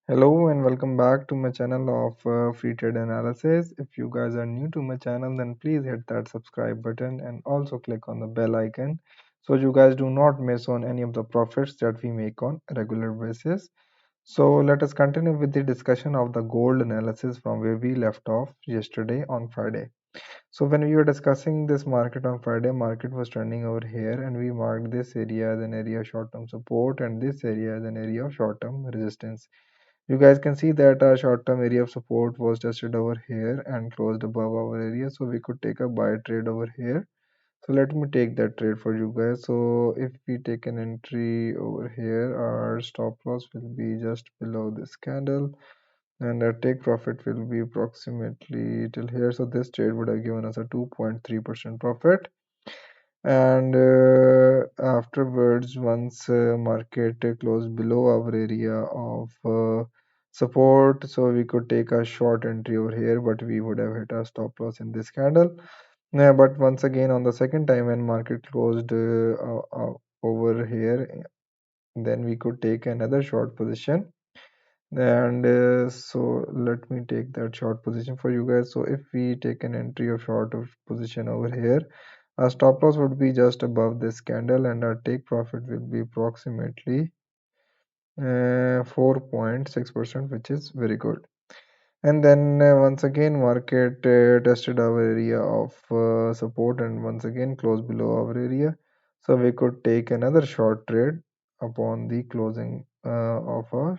Hello and welcome back to my channel of free trade analysis. If you guys are new to my channel, then please hit that subscribe button and also click on the bell icon so you guys do not miss on any of the profits that we make on a regular basis. So let us continue with the discussion of the gold analysis from where we left off yesterday on Friday. So when we were discussing this market on Friday, market was trending over here and we marked this area as an area of short-term support and this area as an area of short-term resistance. You guys can see that our short-term area of support was tested over here and closed above our area, so we could take a buy trade over here. So let me take that trade for you guys. So if we take an entry over here, our stop loss will be just below this candle and our take profit will be approximately till here. So this trade would have given us a 2.3% profit. And afterwards, once market closed below our area of support, so we could take a short entry over here, but we would have hit our stop loss in this candle. Yeah, but once again, on the second time when market closed over here, then we could take another short position. And so let me take that short position for you guys. So if we take an entry of short of position over here, our stop loss would be just above this candle and our take profit will be approximately 4.6%, which is very good. And then once again market tested our area of support and once again closed below our area. So we could take another short trade upon the closing of a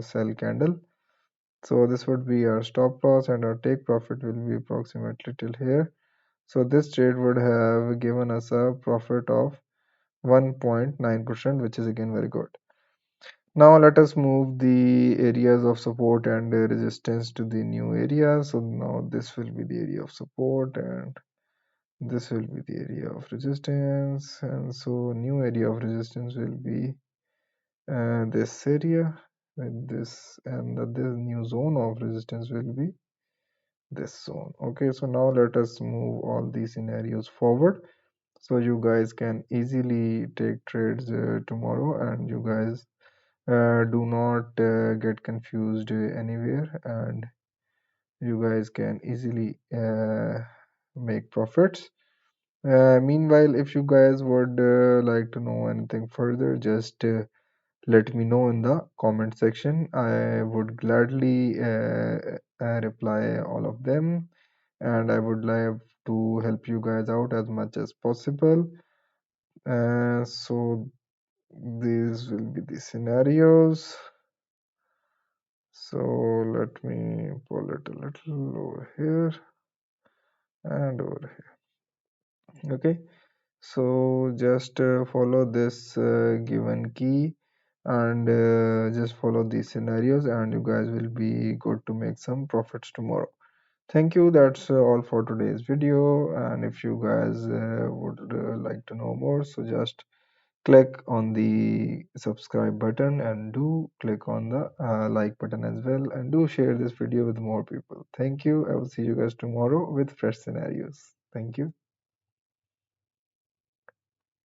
sell candle. So this would be our stop loss and our take profit will be approximately till here. So this trade would have given us a profit of 1.9%, which is again very good. Now let us move the areas of support and resistance to the new area. So now this will be the area of support and this will be the area of resistance. And so new area of resistance will be this area with this, and this new zone of resistance will be this zone. Okay, so now let us move all these scenarios forward so you guys can easily take trades tomorrow and you guys do not get confused anywhere and you guys can easily make profits. Meanwhile, if you guys would like to know anything further, just let me know in the comment section. I would gladly reply all of them and I would like to help you guys out as much as possible. So these will be the scenarios. So let me pull it a little over here and over here. Okay, so just follow this given key and just follow these scenarios and you guys will be good to make some profits tomorrow. Thank you. That's all for today's video. And if you guys would like to know more, so just click on the subscribe button and do click on the like button as well and do share this video with more people. Thank you. I will see you guys tomorrow with fresh scenarios. Thank you.